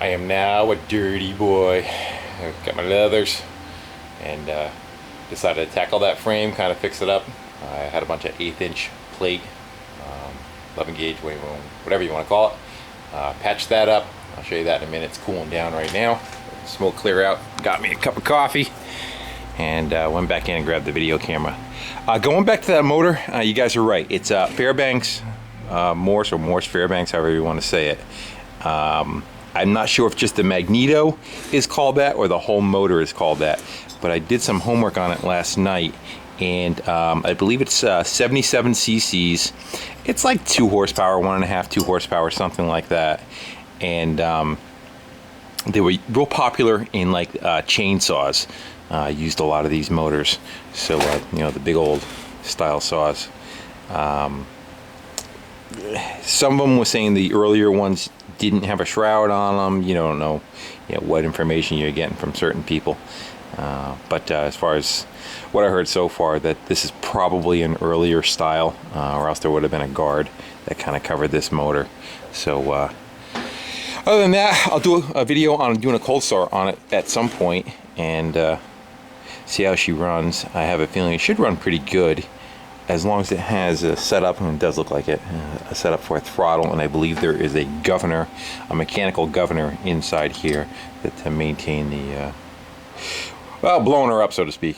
I am now a dirty boy. I've got my leathers and decided to tackle that frame, kind of fix it up. I had a bunch of 1/8" plate, 11 gauge, whatever you want to call it. Patched that up. I'll show you that in a minute. It's cooling down right now. Smoke clear out. Got me a cup of coffee and went back in and grabbed the video camera. Going back to that motor, you guys are right. It's Fairbanks Morse, or Morse Fairbanks, however you want to say it. I'm not sure if just the magneto is called that or the whole motor is called that, but I did some homework on it last night, and I believe it's 77 cc's. It's like 2 horsepower, 1.5, 2 horsepower, something like that. And they were real popular in like chainsaws. Used a lot of these motors, so you know, the big old style saws. Some of them were saying the earlier ones didn't have a shroud on them. You don't know, what information you're getting from certain people. But as far as what I heard so far, that this is probably an earlier style, or else there would have been a guard that kind of covered this motor. So other than that, I'll do a video on doing a cold start on it at some point and see how she runs. I have a feeling it should run pretty good, as long as it has a setup, and it does look like it, a setup for a throttle, and I believe there is a governor, a mechanical governor inside here to maintain the, well, blowing her up, so to speak,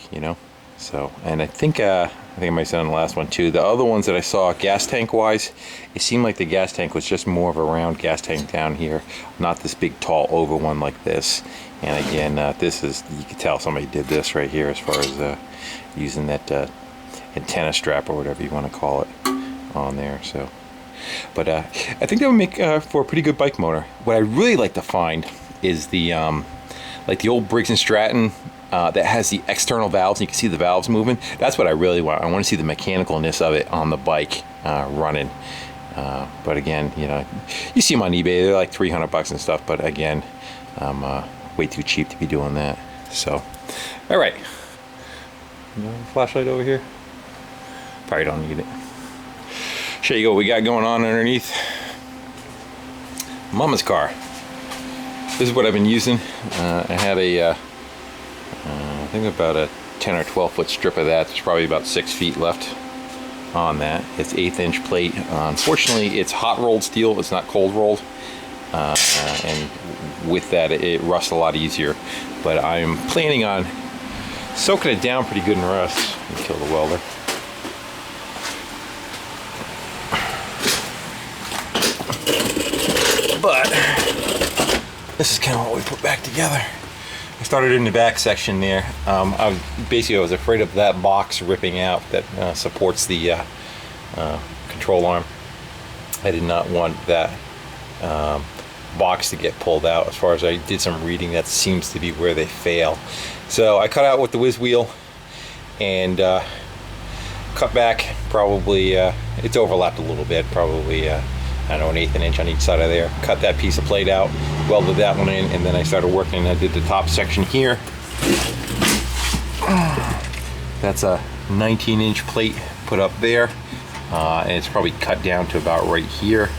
So, and I think I might have said on the last one too, the other ones that I saw gas tank wise, it seemed like the gas tank was just more of a round gas tank down here, not this big tall oval one like this. And again, this is, you can tell somebody did this right here as far as using that antenna strap or whatever you want to call it on there. So, but I think that would make for a pretty good bike motor. What I really like to find is the like the old Briggs & Stratton that has the external valves, and you can see the valves moving. That's what I really want. I want to see the mechanicalness of it on the bike running. But again, you see them on eBay. They're like $300 and stuff. But again, I'm way too cheap to be doing that. So, all right. Flashlight over here. Probably don't need it. Show you what we got going on underneath. Mama's car. This is what I've been using. I had a, I think about a 10 or 12 foot strip of that. There's probably about 6 feet left on that. It's 1/8" plate. Unfortunately, it's hot rolled steel. It's not cold rolled. And with that, it rusts a lot easier. But I'm planning on soaking it down pretty good in rust. And kill the welder. But this is kind of what we put back together. I started in the back section there. I was afraid of that box ripping out that supports the control arm. I did not want that box to get pulled out. As far as I did some reading, that seems to be where they fail. So I cut out with the whiz wheel and cut back probably, it's overlapped a little bit, probably I don't know, 1/8 inch on each side of there. Cut that piece of plate out, welded that one in, and then I started working. I did the top section here. That's a 19-inch plate put up there, and it's probably cut down to about right here.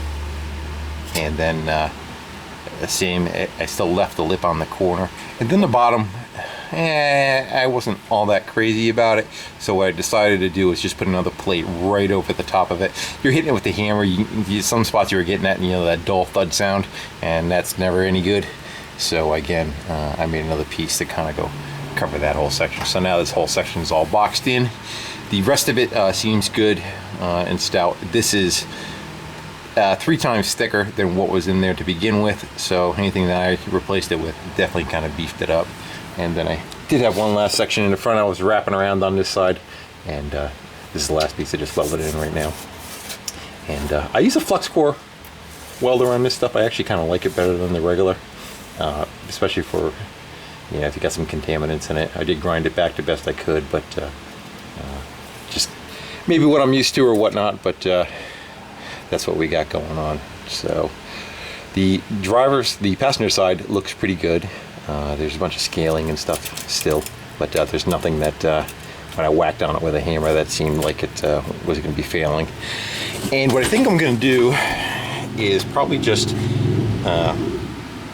And then the same, I still left the lip on the corner. And then the bottom, I wasn't all that crazy about it. So what I decided to do is just put another plate right over the top of it. You're hitting it with the hammer. Some spots you were getting at, that dull thud sound, and that's never any good. So again, I made another piece to kind of go cover that whole section. So now this whole section is all boxed in. The rest of it seems good and stout. This is 3 times thicker than what was in there to begin with. So anything that I replaced it with definitely kind of beefed it up. And then I did have one last section in the front I was wrapping around on this side, and this is the last piece I just welded in right now. And I use a flux core welder on this stuff. I actually kind of like it better than the regular, especially for if you got some contaminants in it. I did grind it back the best I could, but just maybe what I'm used to or whatnot. But that's what we got going on. So the passenger side looks pretty good. There's a bunch of scaling and stuff still, but there's nothing that when I whacked on it with a hammer that seemed like it was going to be failing. And what I think I'm going to do is probably just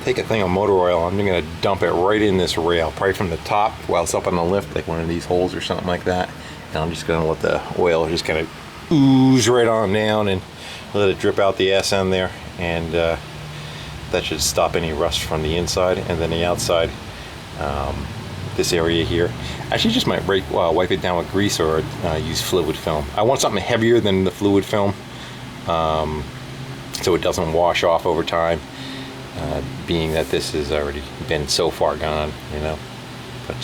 take a thing of motor oil. I'm going to dump it right in this rail, probably from the top while it's up on the lift, like one of these holes or something like that. And I'm just going to let the oil just kind of ooze right on down and let it drip out the ass end there. And that should stop any rust from the inside. And then the outside, this area here, actually just might wipe it down with grease or use fluid film. I want something heavier than the fluid film, so it doesn't wash off over time, being that this has already been so far gone, you know. But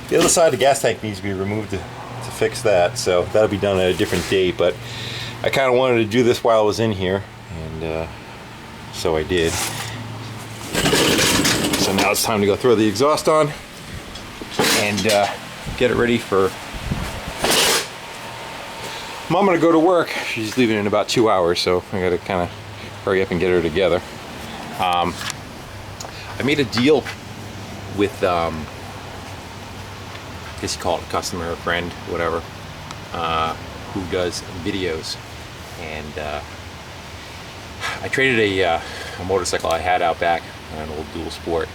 the other side of the gas tank needs to be removed to fix that, so that'll be done at a different date. But I kind of wanted to do this while I was in here, and so I did. So now it's time to go throw the exhaust on and get it ready for Mom. Gonna go to work. She's leaving in about 2 hours, so I gotta kind of hurry up and get her together. I made a deal with, I guess you call it a customer, a friend, whatever, who does videos, and I traded a motorcycle I had out back, an old dual sport,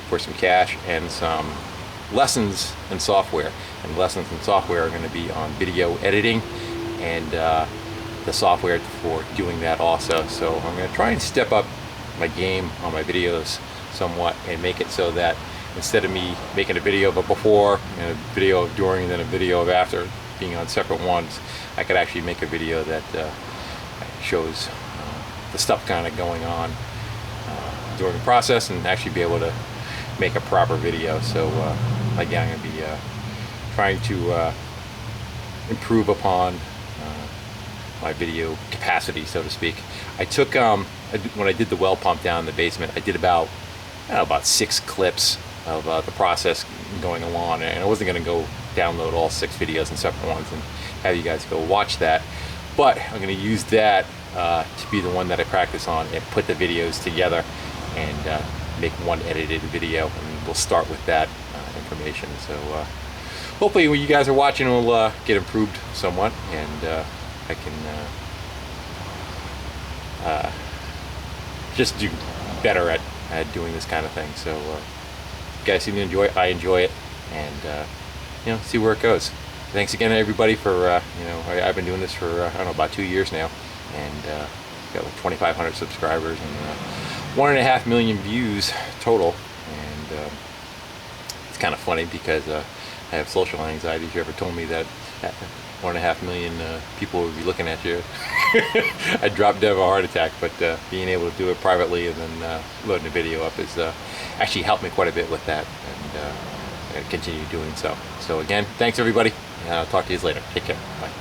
for some cash and some lessons in software. And lessons in software are going to be on video editing and the software for doing that also. So I'm going to try and step up my game on my videos somewhat and make it so that instead of me making a video of a before and a video of during and then a video of after, being on separate ones, I could actually make a video that shows the stuff kind of going on during the process and actually be able to make a proper video. So again, I'm going to be trying to improve upon my video capacity, so to speak. I took, when I did the well pump down in the basement, I did about 6 clips of the process going along, and I wasn't going to go download all 6 videos in separate ones and have you guys go watch that, but I'm going to use that to be the one that I practice on and put the videos together and make one edited video, and we'll start with that information. So hopefully when you guys are watching, we'll get improved somewhat, and I can just do better at doing this kind of thing. So you guys seem to enjoy it. I enjoy it, and you know, see where it goes. Thanks again everybody for you know, I've been doing this for I don't know, about 2 years now, and got like 2,500 subscribers and 1.5 million views total. And it's kind of funny because I have social anxiety. If you ever told me that 1.5 million people would be looking at you, I'd drop dead of a heart attack. But being able to do it privately and then loading the video up has actually helped me quite a bit with that, and continue doing so. So again, thanks everybody, and I'll talk to you later. Take care. Bye.